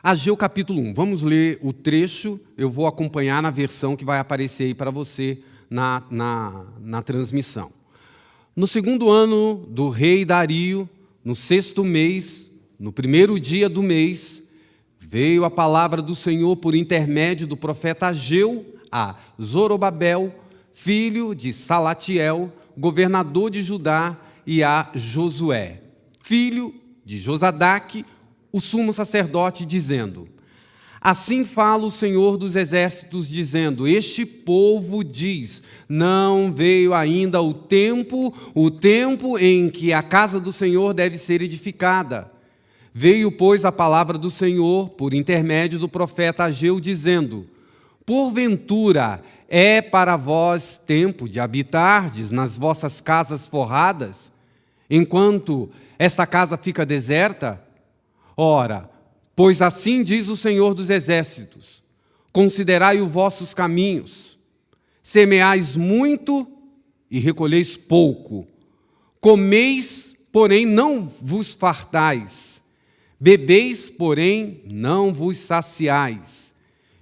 Ageu capítulo 1. Vamos ler o trecho, eu vou acompanhar na versão que vai aparecer aí para você na transmissão. No segundo ano do rei Dario, no sexto mês, no primeiro dia do mês, veio a palavra do Senhor por intermédio do profeta Ageu a Zorobabel, filho de Salatiel, governador de Judá, e a Josué, filho de Josadaque, o sumo sacerdote, dizendo: assim fala o Senhor dos exércitos, dizendo: este povo diz, não veio ainda o tempo em que a casa do Senhor deve ser edificada. Veio, pois, a palavra do Senhor por intermédio do profeta Ageu, dizendo: porventura é para vós tempo de habitardes nas vossas casas forradas, enquanto esta casa fica deserta? Ora, pois assim diz o Senhor dos exércitos: considerai os vossos caminhos, semeais muito e recolheis pouco, comeis, porém não vos fartais, bebeis, porém não vos saciais,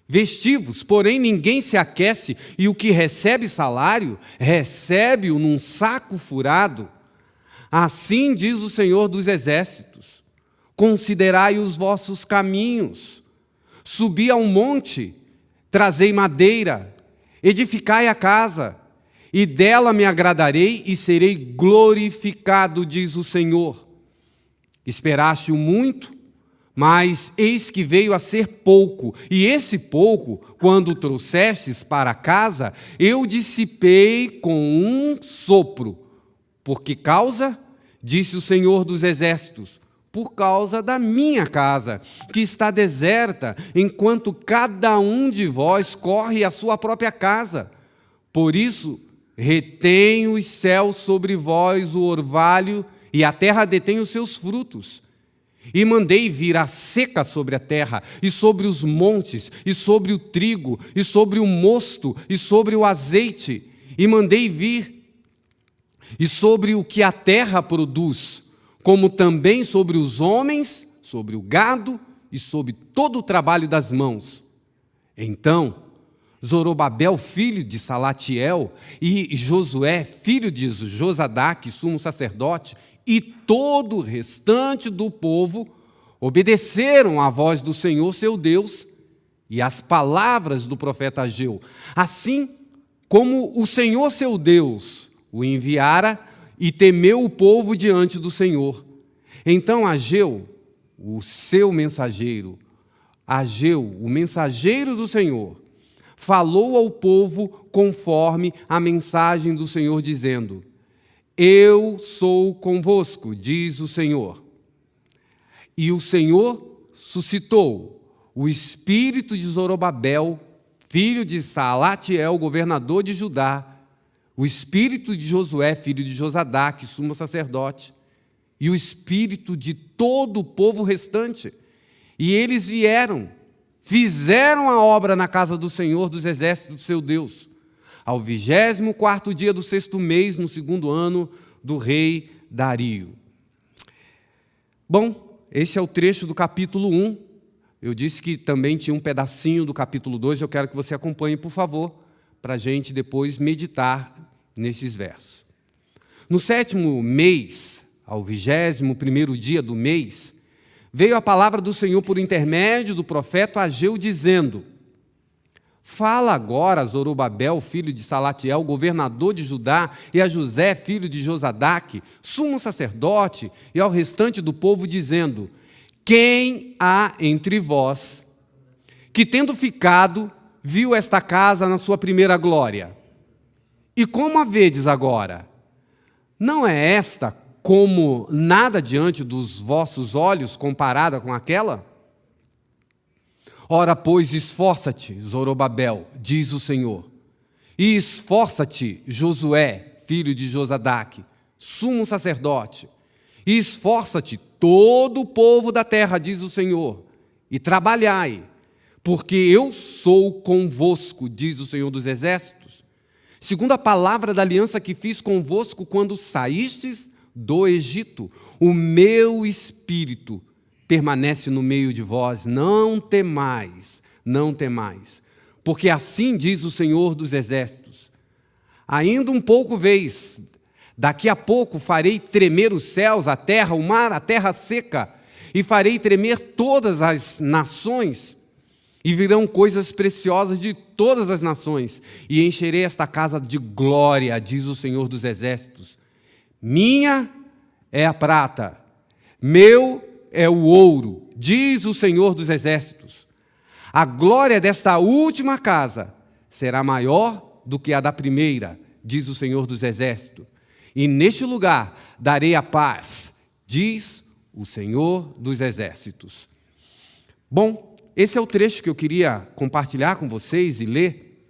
vestivos, porém ninguém se aquece, e o que recebe salário, recebe-o num saco furado. Assim diz o Senhor dos exércitos: considerai os vossos caminhos, subi ao monte, trazei madeira, edificai a casa, e dela me agradarei e serei glorificado, diz o Senhor. Esperaste-o muito, mas eis que veio a ser pouco, e esse pouco, quando o trouxestes para casa, eu dissipei com um sopro. Por que causa? Disse o Senhor dos exércitos: por causa da minha casa, que está deserta, enquanto cada um de vós corre à sua própria casa. Por isso, retém os céus sobre vós o orvalho, e a terra detém os seus frutos. E mandei vir a seca sobre a terra, e sobre os montes, e sobre o trigo, e sobre o mosto, e sobre o azeite. E mandei vir, e sobre o que a terra produz, como também sobre os homens, sobre o gado e sobre todo o trabalho das mãos. Então, Zorobabel, filho de Salatiel, e Josué, filho de Josadaque, sumo sacerdote, e todo o restante do povo obedeceram à voz do Senhor, seu Deus, e às palavras do profeta Ageu, assim como o Senhor, seu Deus, o enviara, e temeu o povo diante do Senhor. Então Ageu, o seu mensageiro, Ageu, o mensageiro do Senhor, falou ao povo conforme a mensagem do Senhor, dizendo: eu sou convosco, diz o Senhor. E o Senhor suscitou o espírito de Zorobabel, filho de Salatiel, governador de Judá, o espírito de Josué, filho de Josadaque, sumo sacerdote, e o espírito de todo o povo restante. E eles vieram, fizeram a obra na casa do Senhor dos exércitos, seu Deus, ao 24º dia do sexto mês, no segundo ano do rei Dario. Bom, este é o trecho do capítulo 1. Eu disse que também tinha um pedacinho do capítulo 2, eu quero que você acompanhe, por favor, para a gente depois meditar nesses versos. No sétimo mês, ao 21º dia do mês, veio a palavra do Senhor por intermédio do profeta Ageu, dizendo: fala agora a Zorobabel, filho de Salatiel, governador de Judá, e a José, filho de Josadaque, sumo sacerdote, e ao restante do povo, dizendo: quem há entre vós que, tendo ficado, viu esta casa na sua primeira glória? E como a vedes agora? Não é esta como nada diante dos vossos olhos comparada com aquela? Ora, pois, esforça-te, Zorobabel, diz o Senhor, e esforça-te, Josué, filho de Josadaque, sumo sacerdote, e esforça-te todo o povo da terra, diz o Senhor, e trabalhai, porque eu sou convosco, diz o Senhor dos exércitos, segundo a palavra da aliança que fiz convosco quando saístes do Egito. O meu espírito permanece no meio de vós, não temais, não temais. Porque assim diz o Senhor dos Exércitos: ainda um pouco vez, daqui a pouco farei tremer os céus, a terra, o mar, a terra seca, e farei tremer todas as nações, e virão coisas preciosas de todas as nações, e encherei esta casa de glória, diz o Senhor dos Exércitos. Minha é a prata, meu é o ouro, diz o Senhor dos Exércitos. A glória desta última casa será maior do que a da primeira, diz o Senhor dos Exércitos. E neste lugar darei a paz, diz o Senhor dos Exércitos. Bom, esse é o trecho que eu queria compartilhar com vocês e ler.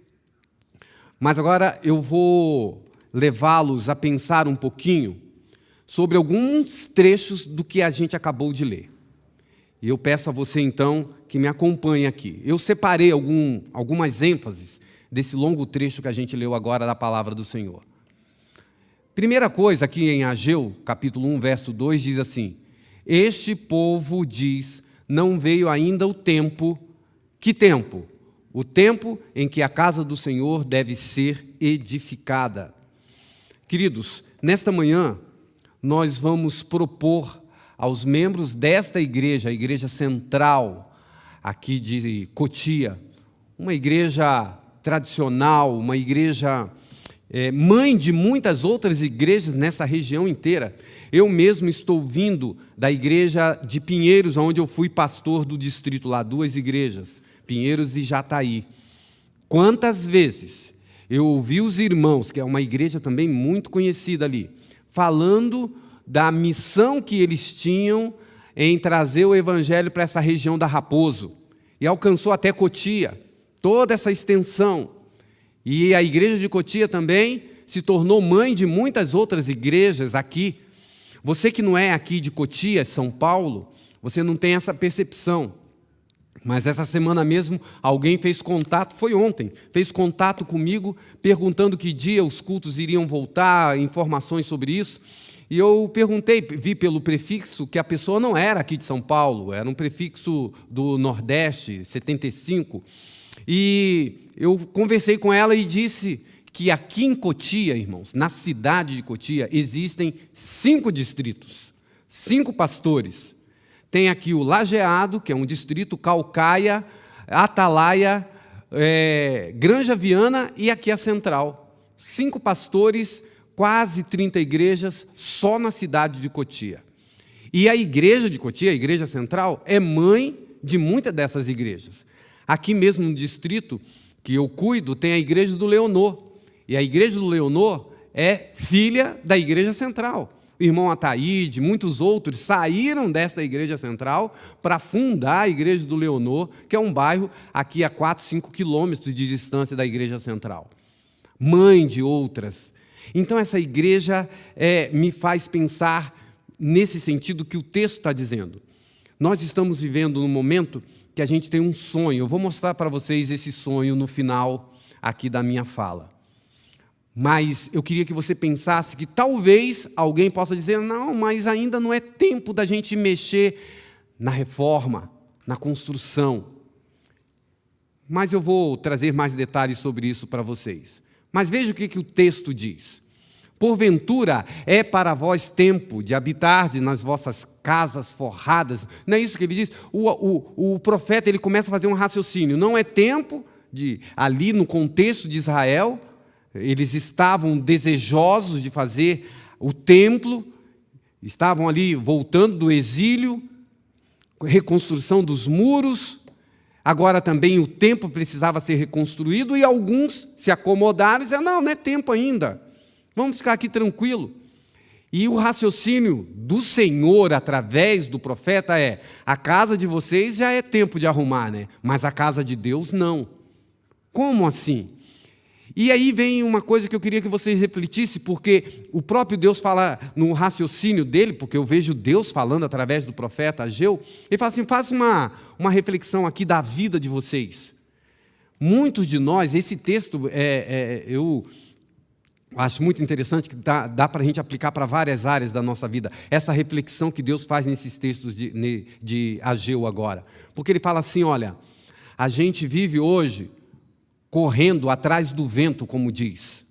Mas agora eu vou levá-los a pensar um pouquinho sobre alguns trechos do que a gente acabou de ler. E eu peço a você, então, que me acompanhe aqui. Eu separei algumas ênfases desse longo trecho que a gente leu agora da palavra do Senhor. Primeira coisa, aqui em Ageu, capítulo 1, verso 2, diz assim: este povo diz, não veio ainda o tempo. Que tempo? O tempo em que a casa do Senhor deve ser edificada. Queridos, nesta manhã, nós vamos propor aos membros desta igreja, a igreja central aqui de Cotia, uma igreja tradicional, uma igreja mãe de muitas outras igrejas nessa região inteira. Eu mesmo estou vindo da igreja de Pinheiros, onde eu fui pastor do distrito lá, 2 igrejas, Pinheiros e Jataí. Quantas vezes eu ouvi os irmãos, que é uma igreja também muito conhecida ali, falando da missão que eles tinham em trazer o evangelho para essa região da Raposo. E alcançou até Cotia, toda essa extensão. E a igreja de Cotia também se tornou mãe de muitas outras igrejas aqui. Você que não é aqui de Cotia, São Paulo, você não tem essa percepção. Mas essa semana mesmo, alguém fez contato, foi ontem, fez contato comigo, perguntando que dia os cultos iriam voltar, informações sobre isso. E eu perguntei, vi pelo prefixo, que a pessoa não era aqui de São Paulo, era um prefixo do Nordeste, 75. E eu conversei com ela e disse que aqui em Cotia, irmãos, na cidade de Cotia, existem 5 distritos, 5 pastores. Tem aqui o Lajeado, que é um distrito, Caucaia, Atalaia, Granja Viana e aqui a Central. 5 pastores, quase 30 igrejas, só na cidade de Cotia. E a igreja de Cotia, a igreja central, é mãe de muitas dessas igrejas. Aqui mesmo no distrito que eu cuido, tem a igreja do Leonor. E a igreja do Leonor é filha da igreja central. O irmão Ataíde, muitos outros saíram desta igreja central para fundar a igreja do Leonor, que é um bairro aqui a 4, 5 quilômetros de distância da igreja central. Mãe de outras. Então essa igreja me faz pensar nesse sentido que o texto está dizendo. Nós estamos vivendo num momento que a gente tem um sonho. Eu vou mostrar para vocês esse sonho no final aqui da minha fala. Mas eu queria que você pensasse que talvez alguém possa dizer, não, mas ainda não é tempo da gente mexer na reforma, na construção. Mas eu vou trazer mais detalhes sobre isso para vocês. Mas veja o que o texto diz. Porventura é para vós tempo de habitardes nas vossas casas forradas. Não é isso que ele diz? O profeta ele começa a fazer um raciocínio. Não é tempo de, ali no contexto de Israel, eles estavam desejosos de fazer o templo, estavam ali voltando do exílio, reconstrução dos muros. Agora também o templo precisava ser reconstruído e alguns se acomodaram e disseram, não é tempo ainda. Vamos ficar aqui tranquilo. E o raciocínio do Senhor, através do profeta, é: a casa de vocês já é tempo de arrumar, né? Mas a casa de Deus não. Como assim? E aí vem uma coisa que eu queria que vocês refletissem, porque o próprio Deus fala no raciocínio dele, porque eu vejo Deus falando através do profeta Ageu, ele fala assim, faça uma reflexão aqui da vida de vocês. Muitos de nós, esse texto, eu acho muito interessante, que dá para a gente aplicar para várias áreas da nossa vida, essa reflexão que Deus faz nesses textos de Ageu agora. Porque ele fala assim, olha, a gente vive hoje correndo atrás do vento, como diz.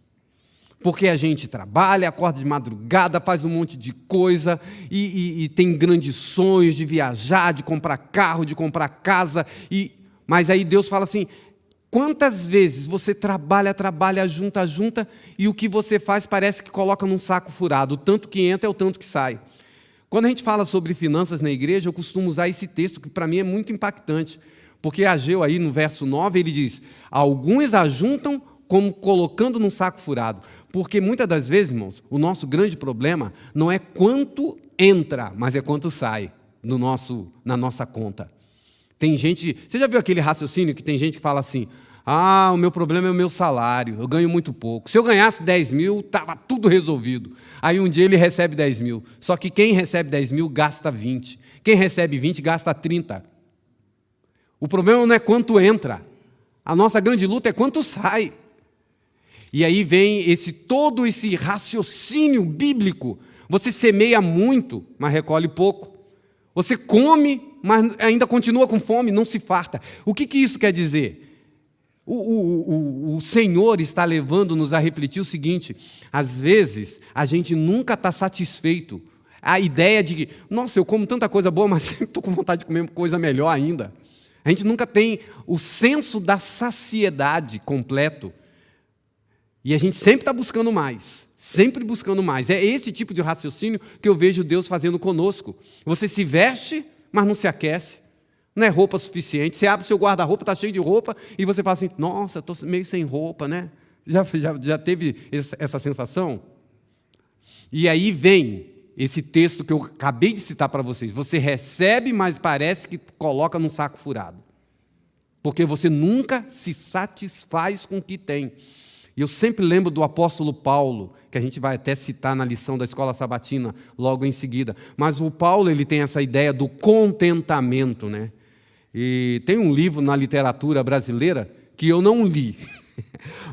Porque a gente trabalha, acorda de madrugada, faz um monte de coisa e tem grandes sonhos de viajar, de comprar carro, de comprar casa. Mas aí Deus fala assim, quantas vezes você trabalha, junta, e o que você faz parece que coloca num saco furado. O tanto que entra é o tanto que sai. Quando a gente fala sobre finanças na igreja, eu costumo usar esse texto, que para mim é muito impactante. Porque Ageu, aí no verso 9, ele diz, alguns ajuntam como colocando num saco furado. Porque muitas das vezes, irmãos, o nosso grande problema não é quanto entra, mas é quanto sai na nossa conta. Tem gente, você já viu aquele raciocínio que tem gente que fala assim, o meu problema é o meu salário, eu ganho muito pouco. Se eu ganhasse 10 mil, estava tudo resolvido. Aí um dia ele recebe 10 mil. Só que quem recebe 10 mil gasta 20. Quem recebe 20 gasta 30. O problema não é quanto entra. A nossa grande luta é quanto sai. E aí vem todo esse raciocínio bíblico. Você semeia muito, mas recolhe pouco. Você come, mas ainda continua com fome, não se farta. O que isso quer dizer? O Senhor está levando-nos a refletir o seguinte, às vezes a gente nunca está satisfeito. A ideia de que, nossa, eu como tanta coisa boa, mas sempre estou com vontade de comer coisa melhor ainda. A gente nunca tem o senso da saciedade completo. E a gente sempre está buscando mais, sempre buscando mais. É esse tipo de raciocínio que eu vejo Deus fazendo conosco. Você se veste, mas não se aquece. Não é roupa suficiente. Você abre o seu guarda-roupa, está cheio de roupa, e você fala assim, nossa, estou meio sem roupa, né? Já teve essa sensação? E aí vem esse texto que eu acabei de citar para vocês. Você recebe, mas parece que coloca num saco furado. Porque você nunca se satisfaz com o que tem. E eu sempre lembro do apóstolo Paulo, que a gente vai até citar na lição da Escola Sabatina logo em seguida. Mas o Paulo, ele tem essa ideia do contentamento, né? E tem um livro na literatura brasileira que eu não li,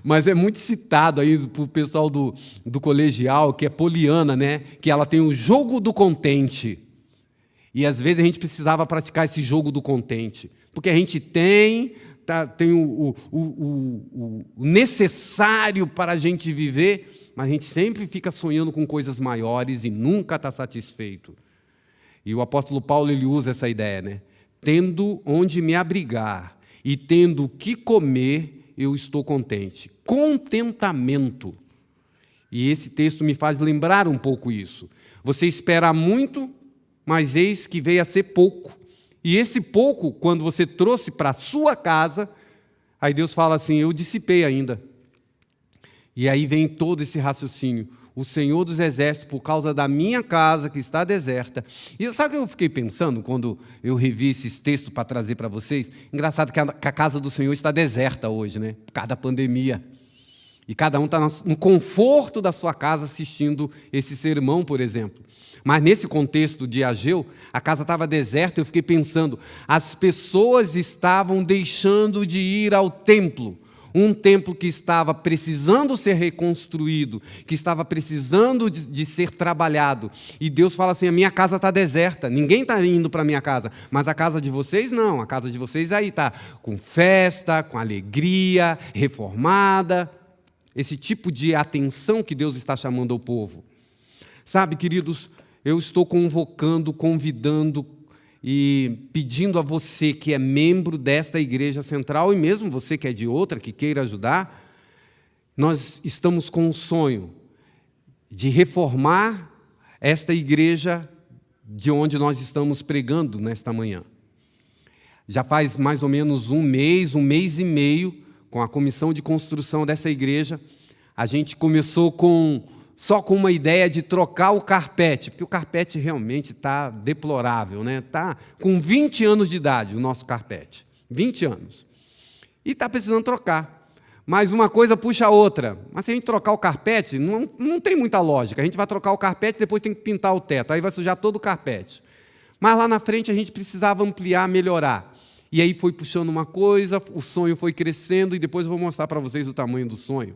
mas é muito citado aí para o pessoal do colegial, que é Poliana, né? Que ela tem o jogo do contente. E às vezes a gente precisava praticar esse jogo do contente, porque a gente tem o necessário para a gente viver, mas a gente sempre fica sonhando com coisas maiores e nunca está satisfeito. E o apóstolo Paulo, ele usa essa ideia, né? Tendo onde me abrigar e tendo o que comer, eu estou contente. Contentamento. E esse texto me faz lembrar um pouco isso. Você espera muito, mas eis que veio a ser pouco. E esse pouco, quando você trouxe para a sua casa, aí Deus fala assim, eu dissipei ainda. E aí vem todo esse raciocínio. O Senhor dos Exércitos, por causa da minha casa, que está deserta. E sabe o que eu fiquei pensando quando eu revi esses textos para trazer para vocês? Engraçado que a casa do Senhor está deserta hoje, né? Por causa da pandemia. E cada um está no conforto da sua casa assistindo esse sermão, por exemplo. Mas nesse contexto de Ageu, a casa estava deserta, eu fiquei pensando, as pessoas estavam deixando de ir ao templo. Um templo que estava precisando ser reconstruído, que estava precisando de ser trabalhado. E Deus fala assim, a minha casa está deserta, ninguém está indo para a minha casa, mas a casa de vocês não, a casa de vocês aí está com festa, com alegria, reformada. Esse tipo de atenção que Deus está chamando ao povo. Sabe, queridos, eu estou convocando, convidando e pedindo a você que é membro desta igreja central, e mesmo você que é de outra, que queira ajudar, nós estamos com um sonho de reformar esta igreja de onde nós estamos pregando nesta manhã. Já faz mais ou menos um mês e meio, com a comissão de construção dessa igreja, a gente começou só com uma ideia de trocar o carpete, porque o carpete realmente está deplorável, né? Está com 20 anos de idade o nosso carpete, 20 anos. E está precisando trocar. Mas uma coisa puxa a outra. Mas se a gente trocar o carpete, não tem muita lógica. A gente vai trocar o carpete e depois tem que pintar o teto, aí vai sujar todo o carpete. Mas lá na frente a gente precisava ampliar, melhorar. E aí foi puxando uma coisa, o sonho foi crescendo, e depois eu vou mostrar para vocês o tamanho do sonho.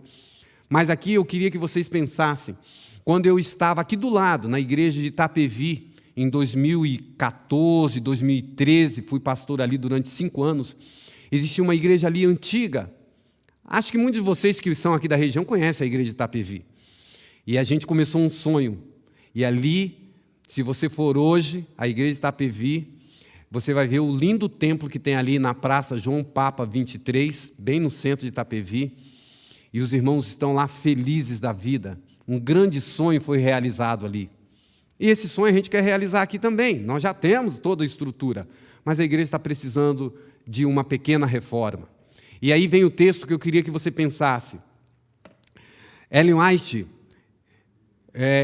Mas aqui eu queria que vocês pensassem, quando eu estava aqui do lado, na igreja de Itapevi, em 2014, 2013, fui pastor ali durante 5 anos, existia uma igreja ali antiga. Acho que muitos de vocês que são aqui da região conhecem a igreja de Itapevi. E a gente começou um sonho. E ali, se você for hoje, a igreja de Itapevi, você vai ver o lindo templo que tem ali na Praça João Papa 23, bem no centro de Itapevi. E os irmãos estão lá felizes da vida. Um grande sonho foi realizado ali. E esse sonho a gente quer realizar aqui também. Nós já temos toda a estrutura, mas a igreja está precisando de uma pequena reforma. E aí vem o texto que eu queria que você pensasse. Ellen White,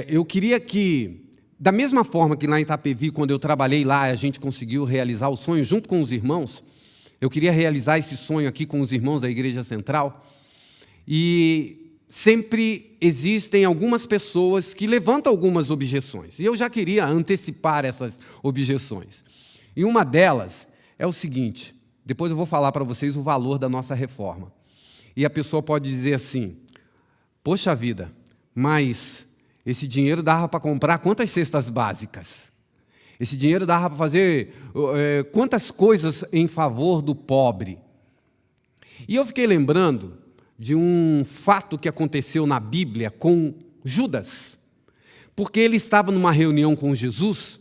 eu queria que, da mesma forma que lá em Itapevi, quando eu trabalhei lá, a gente conseguiu realizar o sonho junto com os irmãos, eu queria realizar esse sonho aqui com os irmãos da Igreja Central. E sempre existem algumas pessoas que levantam algumas objeções. E eu já queria antecipar essas objeções. E uma delas é o seguinte, depois eu vou falar para vocês o valor da nossa reforma. E a pessoa pode dizer assim, poxa vida, mas esse dinheiro dava para comprar quantas cestas básicas? Esse dinheiro dava para fazer quantas coisas em favor do pobre? E eu fiquei lembrando de um fato que aconteceu na Bíblia com Judas. Porque ele estava numa reunião com Jesus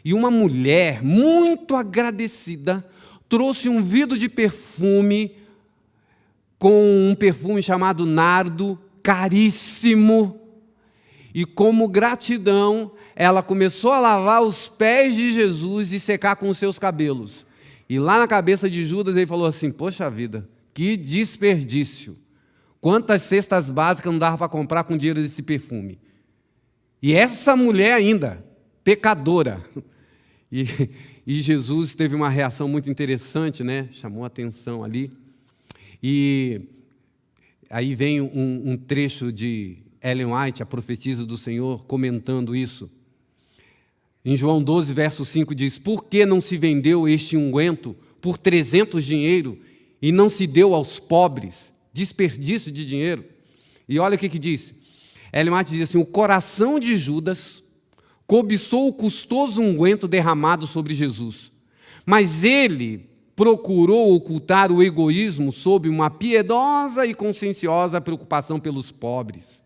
e uma mulher muito agradecida trouxe um vidro de perfume com um perfume chamado nardo, caríssimo. E como gratidão, ela começou a lavar os pés de Jesus e secar com os seus cabelos. E lá na cabeça de Judas ele falou assim, poxa vida, que desperdício. Quantas cestas básicas não dava para comprar com dinheiro desse perfume? E essa mulher ainda, pecadora. E Jesus teve uma reação muito interessante, né? Chamou a atenção ali. E aí vem um trecho de Ellen White, a profetisa do Senhor, comentando isso. Em João 12, verso 5 diz, por que não se vendeu este unguento por 300 dinheiro e não se deu aos pobres? Desperdício de dinheiro. E olha o que diz. Ellen White diz assim, o coração de Judas cobiçou o custoso unguento derramado sobre Jesus, mas ele procurou ocultar o egoísmo sob uma piedosa e conscienciosa preocupação pelos pobres.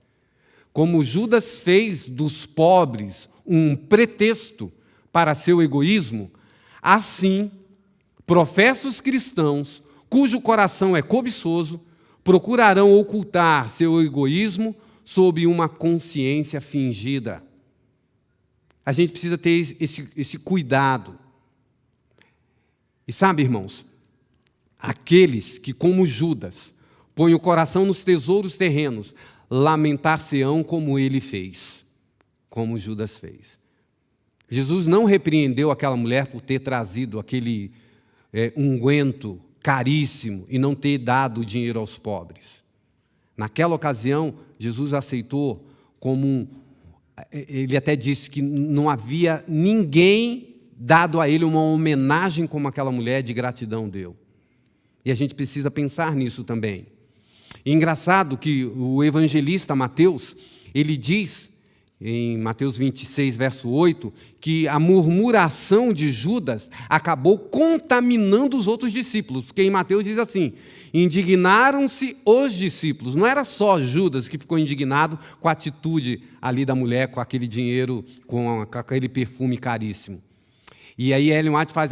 Como Judas fez dos pobres um pretexto para seu egoísmo, assim, professos cristãos, cujo coração é cobiçoso, procurarão ocultar seu egoísmo sob uma consciência fingida. A gente precisa ter esse cuidado. E sabe, irmãos, aqueles que, como Judas, põem o coração nos tesouros terrenos, lamentar-se-ão como ele fez, como Judas fez. Jesus não repreendeu aquela mulher por ter trazido aquele unguento caríssimo e não ter dado dinheiro aos pobres. Naquela ocasião, Jesus aceitou como ele até disse que não havia ninguém dado a ele uma homenagem como aquela mulher de gratidão deu. E a gente precisa pensar nisso também. E engraçado que o evangelista Mateus, ele diz, em Mateus 26, verso 8, que a murmuração de Judas acabou contaminando os outros discípulos, porque em Mateus diz assim, indignaram-se os discípulos, não era só Judas que ficou indignado com a atitude ali da mulher, com aquele dinheiro, com aquele perfume caríssimo. E aí Ellen White faz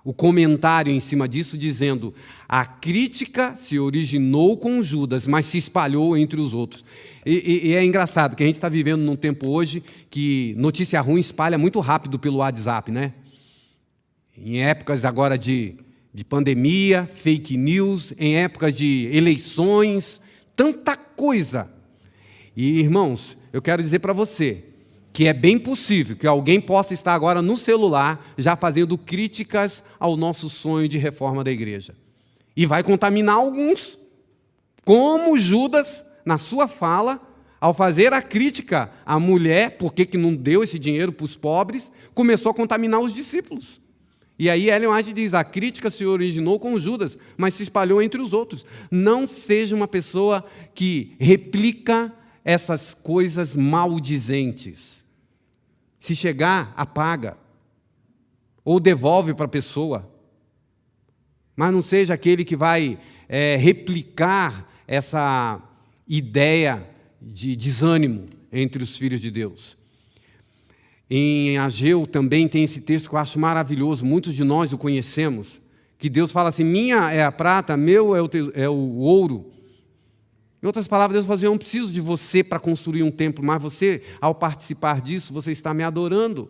o comentário em cima disso, dizendo, a crítica se originou com Judas, mas se espalhou entre os outros. E é engraçado que a gente está vivendo num tempo hoje que notícia ruim espalha muito rápido pelo WhatsApp, né? Em épocas agora de pandemia, fake news, em épocas de eleições, tanta coisa. E, irmãos, eu quero dizer para você que é bem possível que alguém possa estar agora no celular já fazendo críticas ao nosso sonho de reforma da igreja. E vai contaminar alguns, como Judas, na sua fala, ao fazer a crítica à mulher, por que não deu esse dinheiro para os pobres, começou a contaminar os discípulos. E aí Ellen White diz, a crítica se originou com Judas, mas se espalhou entre os outros. Não seja uma pessoa que replica essas coisas maldizentes. Se chegar, apaga. Ou devolve para a pessoa. Mas não seja aquele que vai replicar essa ideia de desânimo entre os filhos de Deus. Em Ageu também tem esse texto que eu acho maravilhoso, muitos de nós o conhecemos, que Deus fala assim, minha é a prata, meu é o ouro. Em outras palavras, Deus fala assim, eu não preciso de você para construir um templo, mas você, ao participar disso, você está me adorando.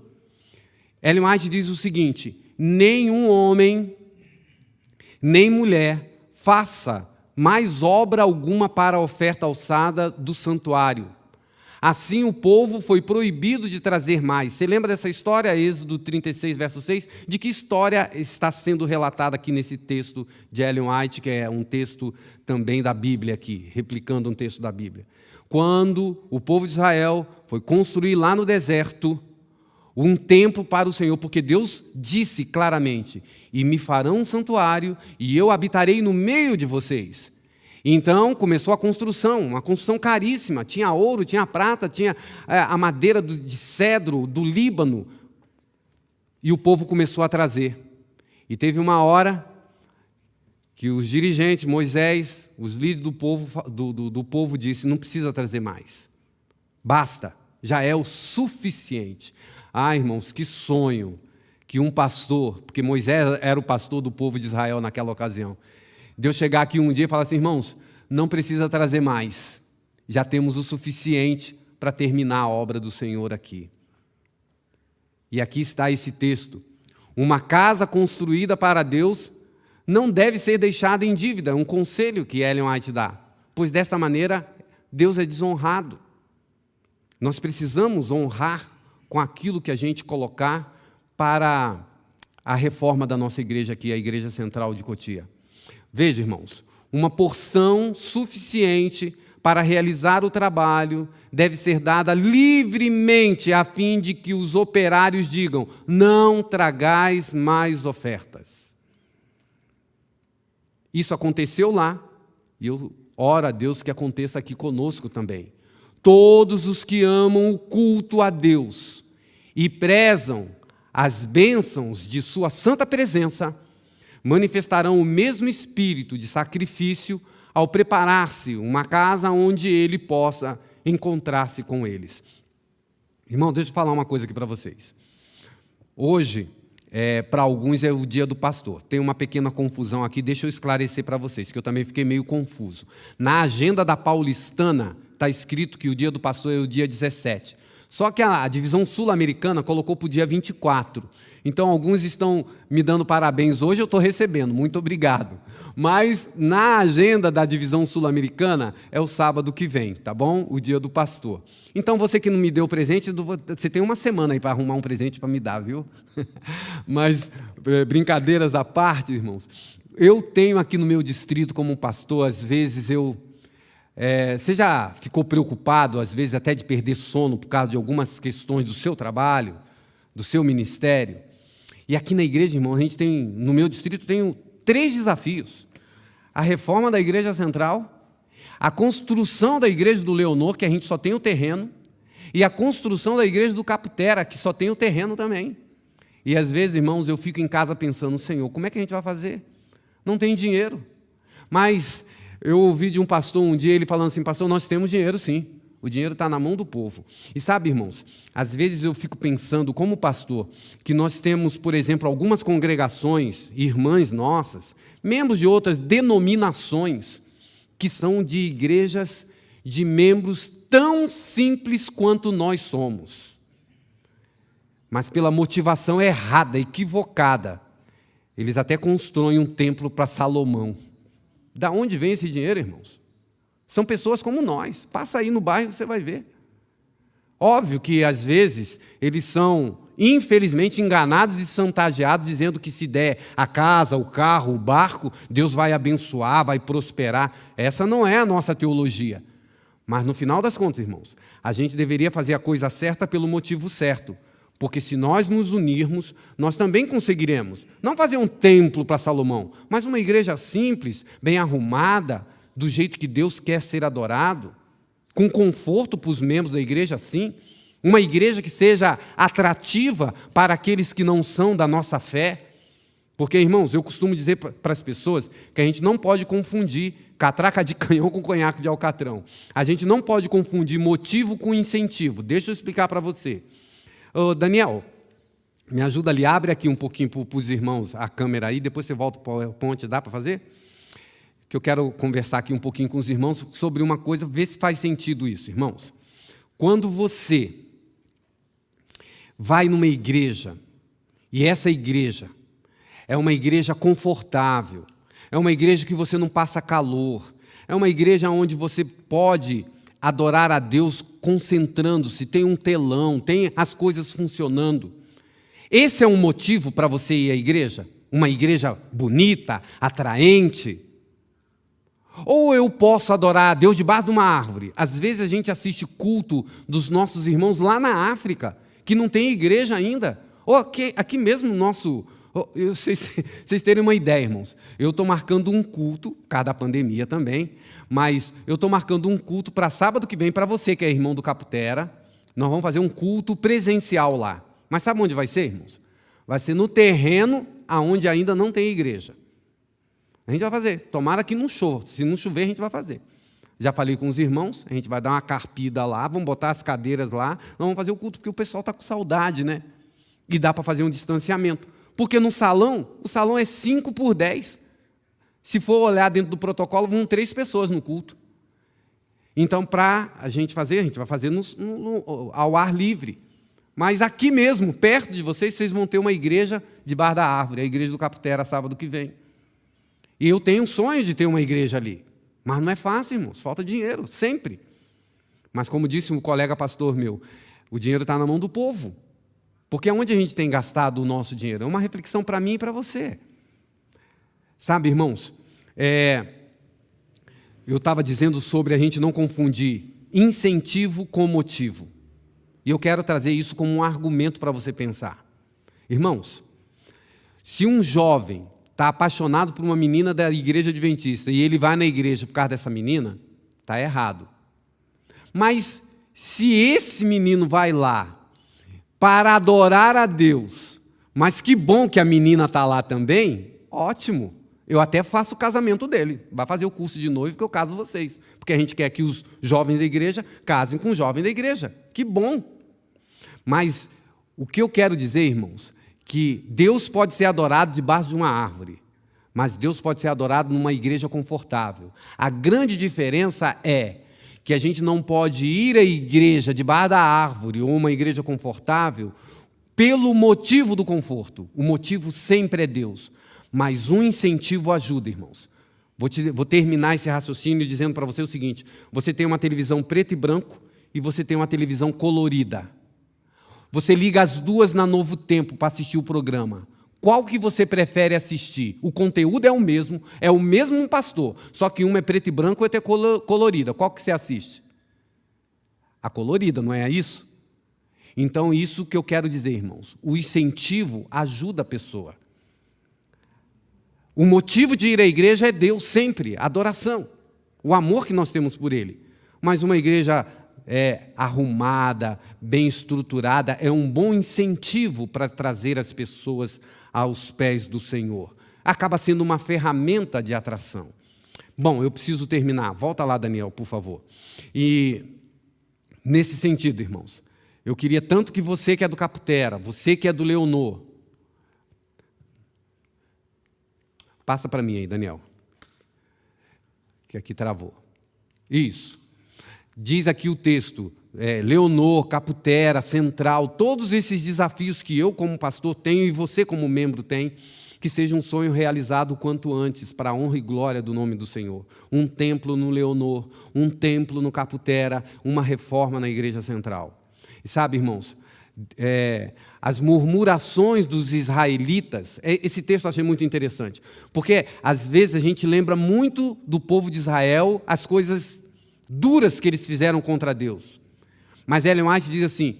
Ellen White diz o seguinte, nenhum homem, nem mulher, faça mais obra alguma para a oferta alçada do santuário. Assim o povo foi proibido de trazer mais. Você lembra dessa história, Êxodo 36, verso 6? De que história está sendo relatada aqui nesse texto de Ellen White, que é um texto também da Bíblia aqui, replicando um texto da Bíblia. Quando o povo de Israel foi construir lá no deserto um templo para o Senhor, porque Deus disse claramente, e me farão um santuário, e eu habitarei no meio de vocês. Então, começou a construção, uma construção caríssima. Tinha ouro, tinha prata, tinha a madeira de cedro do Líbano. E o povo começou a trazer. E teve uma hora que os dirigentes, Moisés, os líderes do povo disse, não precisa trazer mais. Basta, já é o suficiente. Ah, irmãos, que sonho que um pastor, porque Moisés era o pastor do povo de Israel naquela ocasião, Deus chegar aqui um dia e falar assim, irmãos, não precisa trazer mais. Já temos o suficiente para terminar a obra do Senhor aqui. E aqui está esse texto. Uma casa construída para Deus não deve ser deixada em dívida. É um conselho que Ellen White dá. Pois desta maneira, Deus é desonrado. Nós precisamos honrar com aquilo que a gente colocar para a reforma da nossa igreja aqui, a Igreja Central de Cotia. Veja, irmãos, uma porção suficiente para realizar o trabalho deve ser dada livremente, a fim de que os operários digam, não tragais mais ofertas. Isso aconteceu lá, e eu oro a Deus que aconteça aqui conosco também. Todos os que amam o culto a Deus e prezam as bênçãos de sua santa presença, manifestarão o mesmo espírito de sacrifício ao preparar-se uma casa onde ele possa encontrar-se com eles. Irmão, deixa eu falar uma coisa aqui para vocês. Hoje, para alguns é o dia do pastor. Tem uma pequena confusão aqui, deixa eu esclarecer para vocês, que eu também fiquei meio confuso. Na agenda da paulistana está escrito que o dia do pastor é o dia 17. Só que a divisão sul-americana colocou para o dia 24. Então, alguns estão me dando parabéns hoje, eu estou recebendo, muito obrigado. Mas, na agenda da divisão sul-americana, é o sábado que vem, tá bom? O dia do pastor. Então, você que não me deu presente, você tem uma semana aí para arrumar um presente para me dar, viu? Mas, brincadeiras à parte, irmãos, eu tenho aqui no meu distrito, como pastor, às vezes você já ficou preocupado, às vezes até de perder sono por causa de algumas questões do seu trabalho, do seu ministério? E aqui na igreja, irmão, a gente tem, no meu distrito, tenho 3 desafios. A reforma da igreja central, a construção da igreja do Leonor, que a gente só tem o terreno, e a construção da igreja do Caputera, que só tem o terreno também. E às vezes, irmãos, eu fico em casa pensando, Senhor, como é que a gente vai fazer? Não tem dinheiro. Mas eu ouvi de um pastor um dia, ele falando assim, pastor, nós temos dinheiro sim. O dinheiro está na mão do povo. E sabe, irmãos, às vezes eu fico pensando, como pastor, que nós temos, por exemplo, algumas congregações, irmãs nossas, membros de outras denominações, que são de igrejas de membros tão simples quanto nós somos. Mas pela motivação errada, equivocada, eles até constroem um templo para Salomão. Da onde vem esse dinheiro, irmãos? São pessoas como nós. Passa aí no bairro, você vai ver. Óbvio que, às vezes, eles são, infelizmente, enganados e chantageados, dizendo que se der a casa, o carro, o barco, Deus vai abençoar, vai prosperar. Essa não é a nossa teologia. Mas, no final das contas, irmãos, a gente deveria fazer a coisa certa pelo motivo certo. Porque se nós nos unirmos, nós também conseguiremos. Não fazer um templo para Salomão, mas uma igreja simples, bem arrumada, do jeito que Deus quer ser adorado, com conforto para os membros da igreja, sim. Uma igreja que seja atrativa para aqueles que não são da nossa fé. Porque, irmãos, eu costumo dizer para as pessoas que a gente não pode confundir catraca de canhão com conhaque de alcatrão. A gente não pode confundir motivo com incentivo. Deixa eu explicar para você. Ô, Daniel, me ajuda ali, abre aqui um pouquinho para os irmãos a câmera aí, depois você volta para o PowerPoint, dá para fazer? Que eu quero conversar aqui um pouquinho com os irmãos sobre uma coisa, ver se faz sentido isso, irmãos. Quando você vai numa igreja, e essa igreja é uma igreja confortável, é uma igreja que você não passa calor, é uma igreja onde você pode adorar a Deus concentrando-se, tem um telão, tem as coisas funcionando. Esse é um motivo para você ir à igreja? Uma igreja bonita, atraente? Ou eu posso adorar a Deus debaixo de uma árvore? Às vezes a gente assiste culto dos nossos irmãos lá na África, que não tem igreja ainda. Ou aqui mesmo, vocês terem uma ideia, irmãos. Eu estou marcando um culto, por causa da pandemia também, mas eu estou marcando um culto para sábado que vem, para você que é irmão do Caputera. Nós vamos fazer um culto presencial lá. Mas sabe onde vai ser, irmãos? Vai ser no terreno onde ainda não tem igreja. A gente vai fazer. Tomara que não chova. Se não chover, a gente vai fazer. Já falei com os irmãos, a gente vai dar uma carpida lá, vamos botar as cadeiras lá, nós vamos fazer o culto, porque o pessoal está com saudade, né? E dá para fazer um distanciamento. Porque no salão, o salão é 5x10. Se for olhar dentro do protocolo, vão 3 pessoas no culto. Então, para a gente fazer, a gente vai fazer ao ar livre. Mas aqui mesmo, perto de vocês, vocês vão ter uma igreja debaixo da árvore, a igreja do Caputera, sábado que vem. E eu tenho um sonho de ter uma igreja ali. Mas não é fácil, irmãos, falta dinheiro, sempre. Mas como disse um colega pastor meu, o dinheiro está na mão do povo. Porque onde a gente tem gastado o nosso dinheiro? É uma reflexão para mim e para você. Sabe, irmãos, eu estava dizendo sobre a gente não confundir incentivo com motivo. E eu quero trazer isso como um argumento para você pensar. Irmãos, se um jovem está apaixonado por uma menina da igreja adventista e ele vai na igreja por causa dessa menina, está errado. Mas se esse menino vai lá para adorar a Deus, mas que bom que a menina está lá também, ótimo. Eu até faço o casamento dele. Vai fazer o curso de noivo que eu caso vocês. Porque a gente quer que os jovens da igreja casem com os jovens da igreja. Que bom. Mas o que eu quero dizer, irmãos, que Deus pode ser adorado debaixo de uma árvore, mas Deus pode ser adorado numa igreja confortável. A grande diferença é que a gente não pode ir à igreja debaixo da árvore ou uma igreja confortável pelo motivo do conforto. O motivo sempre é Deus. Mas um incentivo ajuda, irmãos. Vou terminar esse raciocínio dizendo para você o seguinte: você tem uma televisão preto e branco e você tem uma televisão colorida. Você liga as duas na Novo Tempo para assistir o programa. Qual que você prefere assistir? O conteúdo é o mesmo pastor, só que uma é preto e branco e outra é colorida. Qual que você assiste? A colorida, não é isso? Então, isso que eu quero dizer, irmãos. O incentivo ajuda a pessoa. O motivo de ir à igreja é Deus sempre, a adoração, o amor que nós temos por Ele. Mas uma igreja arrumada, bem estruturada, é um bom incentivo para trazer as pessoas aos pés do Senhor. Acaba sendo uma ferramenta de atração. Bom, eu preciso terminar. Volta lá, Daniel, por favor. E, nesse sentido, irmãos, eu queria tanto que você que é do Caputera, você que é do Leonor, passa para mim aí, Daniel, que aqui travou. Isso. Diz aqui o texto, Leonor, Caputera, Central, todos esses desafios que eu como pastor tenho e você como membro tem, que seja um sonho realizado o quanto antes, para a honra e glória do nome do Senhor. Um templo no Leonor, um templo no Caputera, uma reforma na Igreja Central. E sabe, irmãos, as murmurações dos israelitas, esse texto eu achei muito interessante, porque às vezes a gente lembra muito do povo de Israel, as coisas duras que eles fizeram contra Deus. Mas Ellen White diz assim,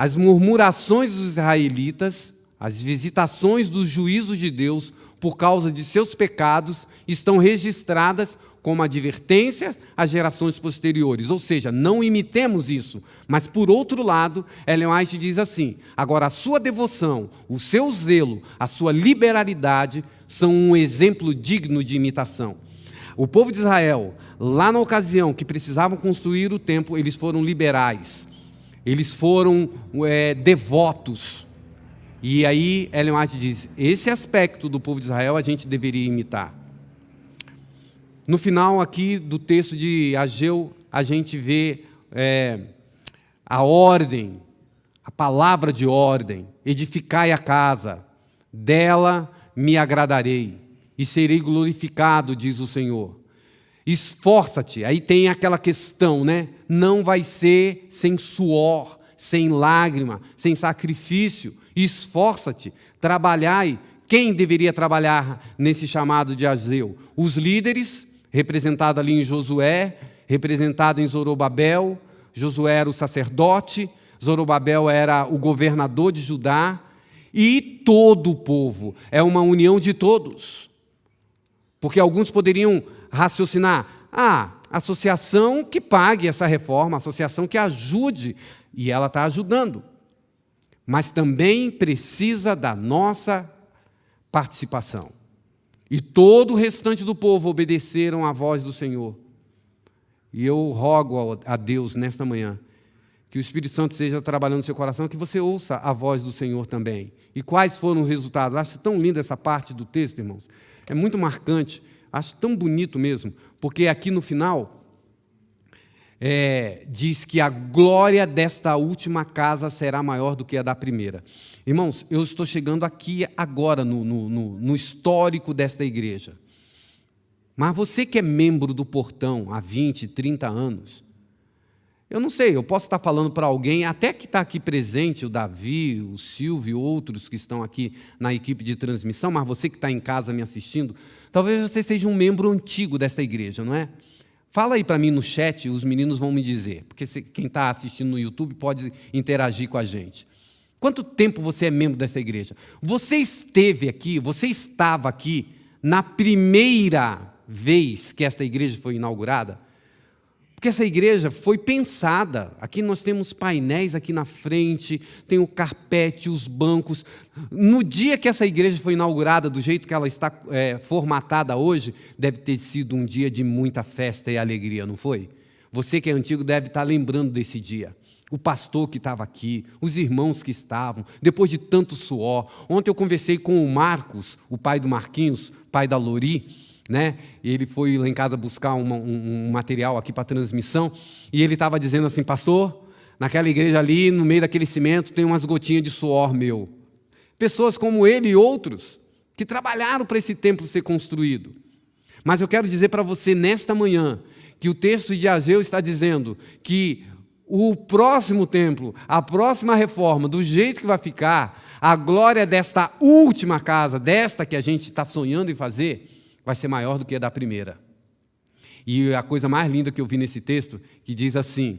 As murmurações dos israelitas, as visitações do juízo de Deus por causa de seus pecados estão registradas como advertência às gerações posteriores. Ou seja, não imitemos isso. Mas, por outro lado, Ellen White diz assim: agora, a sua devoção, o seu zelo, a sua liberalidade são um exemplo digno de imitação. O povo de Israel, lá na ocasião que precisavam construir o templo, eles foram liberais. Eles foram devotos. E aí, Ellen White diz, esse aspecto do povo de Israel a gente deveria imitar. No final aqui do texto de Ageu, a gente vê a ordem, a palavra de ordem: edificai a casa, dela me agradarei, e serei glorificado, diz o Senhor. Esforça-te, aí tem aquela questão, né? Não vai ser sem suor, sem lágrima, sem sacrifício. Esforça-te, trabalhai. Quem deveria trabalhar nesse chamado de Ageu? Os líderes, representado ali em Josué, representado em Zorobabel. Josué era o sacerdote, Zorobabel era o governador de Judá, e todo o povo. É uma união de todos. Porque alguns poderiam raciocinar: associação que pague essa reforma, associação que ajude, e ela está ajudando. Mas também precisa da nossa participação. E todo o restante do povo obedeceram à voz do Senhor. E eu rogo a Deus nesta manhã que o Espírito Santo esteja trabalhando no seu coração, que você ouça a voz do Senhor também. E quais foram os resultados? Acho tão linda essa parte do texto, irmãos. É muito marcante, acho tão bonito mesmo, porque aqui no final diz que a glória desta última casa será maior do que a da primeira. Irmãos, eu estou chegando aqui agora no histórico desta igreja. Mas você que é membro do Portão há 20, 30 anos, eu não sei, eu posso estar falando para alguém, até que está aqui presente, o Davi, o Silvio, outros que estão aqui na equipe de transmissão, mas você que está em casa me assistindo, talvez você seja um membro antigo desta igreja, não é? Fala aí para mim no chat, os meninos vão me dizer, porque quem está assistindo no YouTube pode interagir com a gente. Quanto tempo você é membro dessa igreja? Você esteve aqui, você estava aqui na primeira vez que esta igreja foi inaugurada? Porque essa igreja foi pensada. Aqui nós temos painéis aqui na frente, tem o carpete, os bancos. No dia que essa igreja foi inaugurada, do jeito que ela está formatada hoje, deve ter sido um dia de muita festa e alegria, não foi? Você que é antigo deve estar lembrando desse dia. O pastor que estava aqui, os irmãos que estavam, depois de tanto suor. Ontem eu conversei com o Marcos, o pai do Marquinhos, pai da Lori, né? Ele foi lá em casa buscar um material aqui para transmissão, e ele estava dizendo assim: pastor, naquela igreja ali, no meio daquele cimento, tem umas gotinhas de suor meu. Pessoas como ele e outros, que trabalharam para esse templo ser construído. Mas eu quero dizer para você nesta manhã, que o texto de Ageu está dizendo que o próximo templo, a próxima reforma, do jeito que vai ficar, a glória desta última casa, desta que a gente está sonhando em fazer, vai ser maior do que a da primeira. E a coisa mais linda que eu vi nesse texto, que diz assim: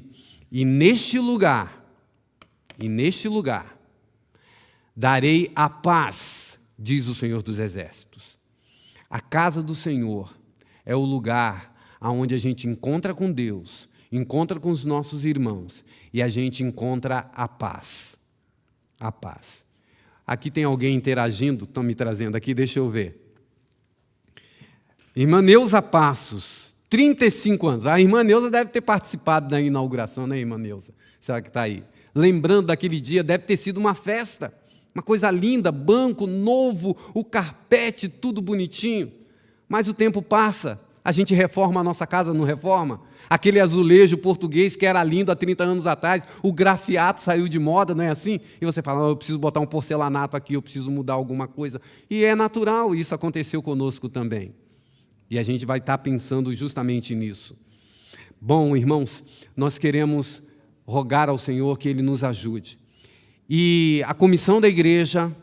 e neste lugar, darei a paz, diz o Senhor dos Exércitos. A casa do Senhor é o lugar onde a gente encontra com Deus, encontra com os nossos irmãos, e a gente encontra a paz. A paz. Aqui tem alguém interagindo, estão me trazendo aqui, deixa eu ver. Irmã Neuza Passos, 35 anos. A irmã Neuza deve ter participado da inauguração, né, irmã Neuza? Será que está aí? Lembrando daquele dia, deve ter sido uma festa, uma coisa linda, banco novo, o carpete, tudo bonitinho. Mas o tempo passa, a gente reforma a nossa casa, não reforma? Aquele azulejo português que era lindo há 30 anos atrás, o grafiato saiu de moda, não é assim? E você fala: eu preciso botar um porcelanato aqui, eu preciso mudar alguma coisa. E é natural, isso aconteceu conosco também. E a gente vai estar pensando justamente nisso. Bom, irmãos, nós queremos rogar ao Senhor que Ele nos ajude. E a comissão da igreja,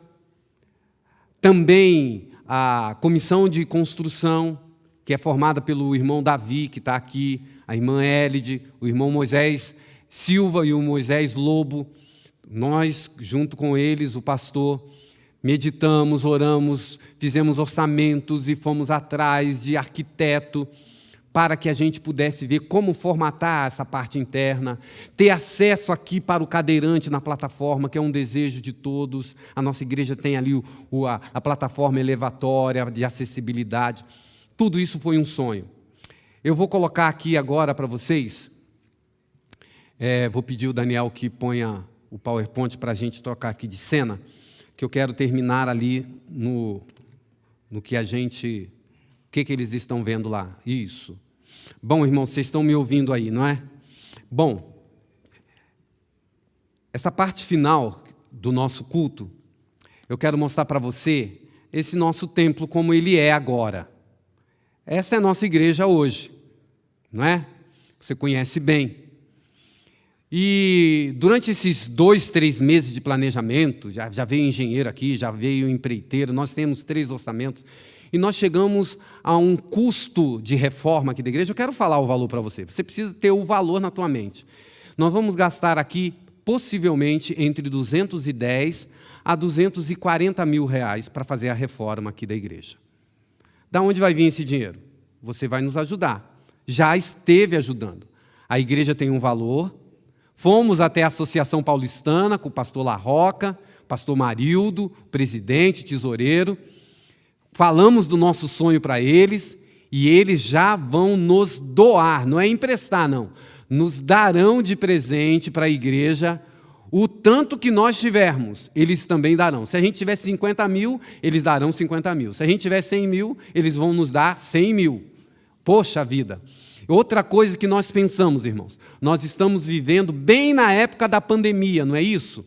também a comissão de construção, que é formada pelo irmão Davi, que está aqui, a irmã Élide, o irmão Moisés Silva e o Moisés Lobo, nós, junto com eles, o pastor, meditamos, oramos, fizemos orçamentos e fomos atrás de arquiteto para que a gente pudesse ver como formatar essa parte interna, ter acesso aqui para o cadeirante na plataforma, que é um desejo de todos. A nossa igreja tem ali a plataforma elevatória de acessibilidade. Tudo isso foi um sonho. Eu vou colocar aqui agora para vocês, vou pedir o Daniel que ponha o PowerPoint para a gente trocar aqui de cena, que eu quero terminar ali no que a gente... O que eles estão vendo lá? Isso. Bom, irmãos, vocês estão me ouvindo aí, não é? Bom, essa parte final do nosso culto, eu quero mostrar para você esse nosso templo como ele é agora. Essa é a nossa igreja hoje, não é? Você conhece bem. E durante esses 2, 3 meses de planejamento, já veio engenheiro aqui, já veio empreiteiro, nós temos 3 orçamentos, e nós chegamos a um custo de reforma aqui da igreja. Eu quero falar o valor para você. Você precisa ter o valor na tua mente. Nós vamos gastar aqui, possivelmente, entre 210 a 240 mil reais para fazer a reforma aqui da igreja. Da onde vai vir esse dinheiro? Você vai nos ajudar. Já esteve ajudando. A igreja tem um valor. Fomos até a Associação Paulistana com o pastor Larroca, pastor Marildo, presidente, tesoureiro. Falamos do nosso sonho para eles e eles já vão nos doar, não é emprestar, não. Nos darão de presente para a igreja o tanto que nós tivermos, eles também darão. Se a gente tiver 50 mil, eles darão 50 mil. Se a gente tiver 100 mil, eles vão nos dar 100 mil. Poxa vida! Outra coisa que nós pensamos, irmãos, nós estamos vivendo bem na época da pandemia, não é isso?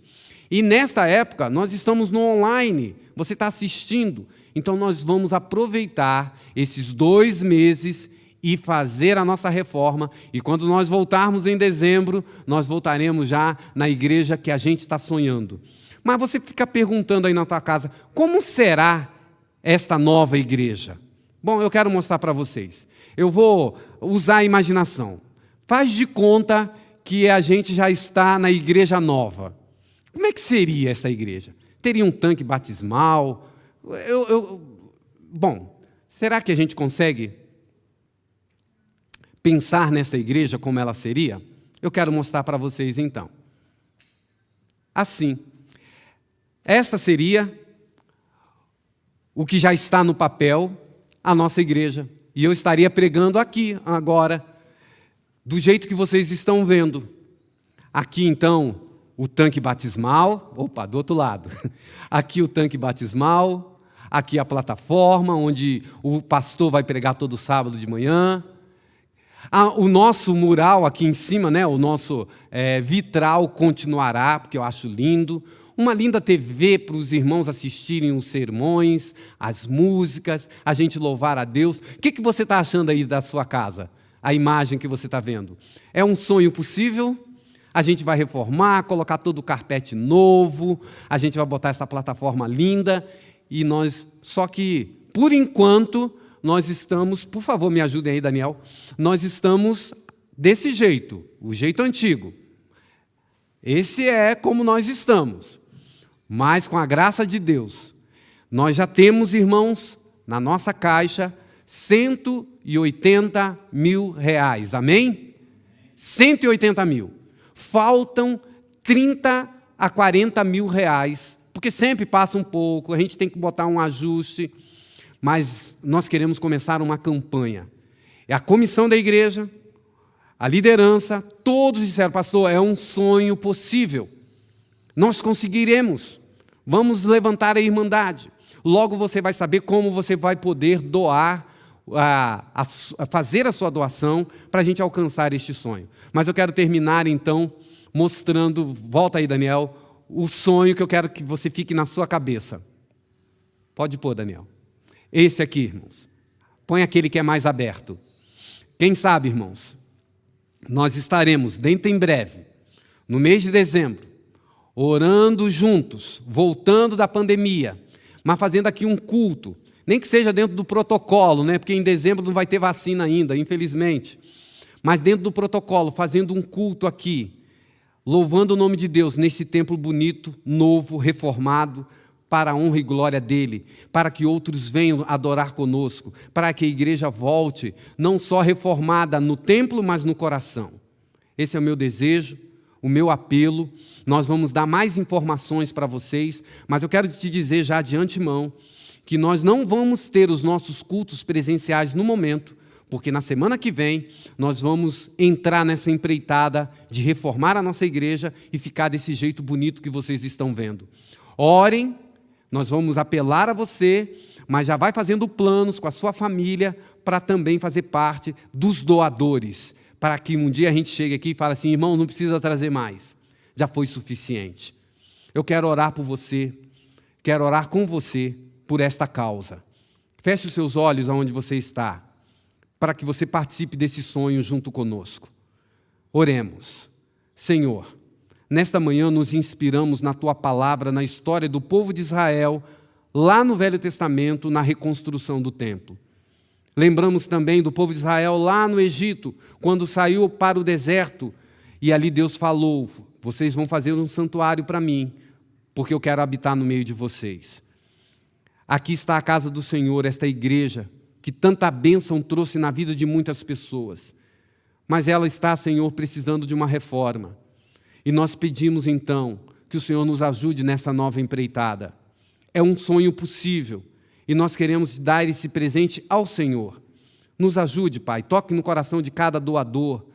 E nesta época, nós estamos no online, você está assistindo. Então, nós vamos aproveitar esses 2 meses e fazer a nossa reforma. E quando nós voltarmos em dezembro, nós voltaremos já na igreja que a gente está sonhando. Mas você fica perguntando aí na tua casa, como será esta nova igreja? Bom, eu quero mostrar para vocês. Eu vou usar a imaginação. Faz de conta que a gente já está na igreja nova. Como é que seria essa igreja? Teria um tanque batismal? Bom, será que a gente consegue pensar nessa igreja como ela seria? Eu quero mostrar para vocês então. Assim, essa seria o que já está no papel, a nossa igreja. E eu estaria pregando aqui agora, do jeito que vocês estão vendo. Aqui então, o tanque batismal, do outro lado. Aqui o tanque batismal. Aqui a plataforma, onde o pastor vai pregar todo sábado de manhã. O nosso mural aqui em cima, né, o nosso vitral continuará, porque eu acho lindo. Uma linda TV para os irmãos assistirem os sermões, as músicas, a gente louvar a Deus. O que você está achando aí da sua casa? A imagem que você está vendo. É um sonho possível? A gente vai reformar, colocar todo o carpete novo, a gente vai botar essa plataforma linda. E só que, por enquanto, nós estamos, por favor, me ajudem aí, Daniel, nós estamos desse jeito, o jeito antigo. Esse é como nós estamos. Mas, com a graça de Deus, nós já temos, irmãos, na nossa caixa, 180 mil reais, amém? 180 mil. Faltam 30 a 40 mil reais, porque sempre passa um pouco, a gente tem que botar um ajuste, mas nós queremos começar uma campanha. É a comissão da igreja, a liderança, todos disseram, pastor, é um sonho possível. Nós conseguiremos. Vamos levantar a irmandade. Logo você vai saber como você vai poder doar, fazer a sua doação para a gente alcançar este sonho. Mas eu quero terminar, então, mostrando, volta aí, Daniel, o sonho que eu quero que você fique na sua cabeça. Pode pôr, Daniel. Esse aqui, irmãos. Põe aquele que é mais aberto. Quem sabe, irmãos, nós estaremos, dentro em breve, no mês de dezembro, orando juntos, voltando da pandemia, mas fazendo aqui um culto, nem que seja dentro do protocolo, né? Porque em dezembro não vai ter vacina ainda, infelizmente, mas dentro do protocolo, fazendo um culto aqui, louvando o nome de Deus nesse templo bonito, novo, reformado, para a honra e glória dele, para que outros venham adorar conosco, para que a igreja volte, não só reformada no templo, mas no coração. Esse é o meu desejo, o meu apelo. Nós vamos dar mais informações para vocês, mas eu quero te dizer já de antemão que nós não vamos ter os nossos cultos presenciais no momento, porque na semana que vem nós vamos entrar nessa empreitada de reformar a nossa igreja e ficar desse jeito bonito que vocês estão vendo. Orem, nós vamos apelar a você, mas já vai fazendo planos com a sua família para também fazer parte dos doadores, para que um dia a gente chegue aqui e fale assim, irmão, não precisa trazer mais, já foi suficiente. Eu quero orar por você, quero orar com você por esta causa. Feche os seus olhos aonde você está, para que você participe desse sonho junto conosco. Oremos. Senhor, nesta manhã nos inspiramos na Tua palavra, na história do povo de Israel, lá no Velho Testamento, na reconstrução do templo. Lembramos também do povo de Israel lá no Egito, quando saiu para o deserto, e ali Deus falou, vocês vão fazer um santuário para mim, porque eu quero habitar no meio de vocês. Aqui está a casa do Senhor, esta igreja, que tanta bênção trouxe na vida de muitas pessoas. Mas ela está, Senhor, precisando de uma reforma. E nós pedimos, então, que o Senhor nos ajude nessa nova empreitada. É um sonho possível, e nós queremos dar esse presente ao Senhor. Nos ajude, Pai, toque no coração de cada doador,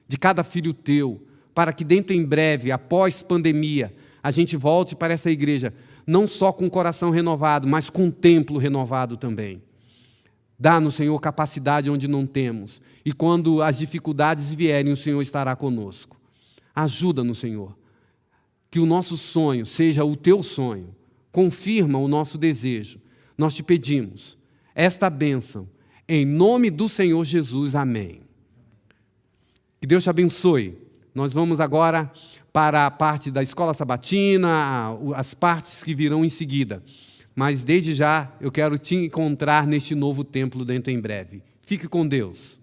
de cada filho teu, para que dentro em breve, após pandemia, a gente volte para essa igreja, não só com o coração renovado, mas com o templo renovado também. Dá-nos, Senhor, capacidade onde não temos, e quando as dificuldades vierem, o Senhor estará conosco. Ajuda-nos, Senhor, que o nosso sonho seja o teu sonho, confirma o nosso desejo. Nós te pedimos esta bênção, em nome do Senhor Jesus, amém. Que Deus te abençoe. Nós vamos agora para a parte da escola sabatina, as partes que virão em seguida. Mas desde já eu quero te encontrar neste novo templo dentro em breve. Fique com Deus.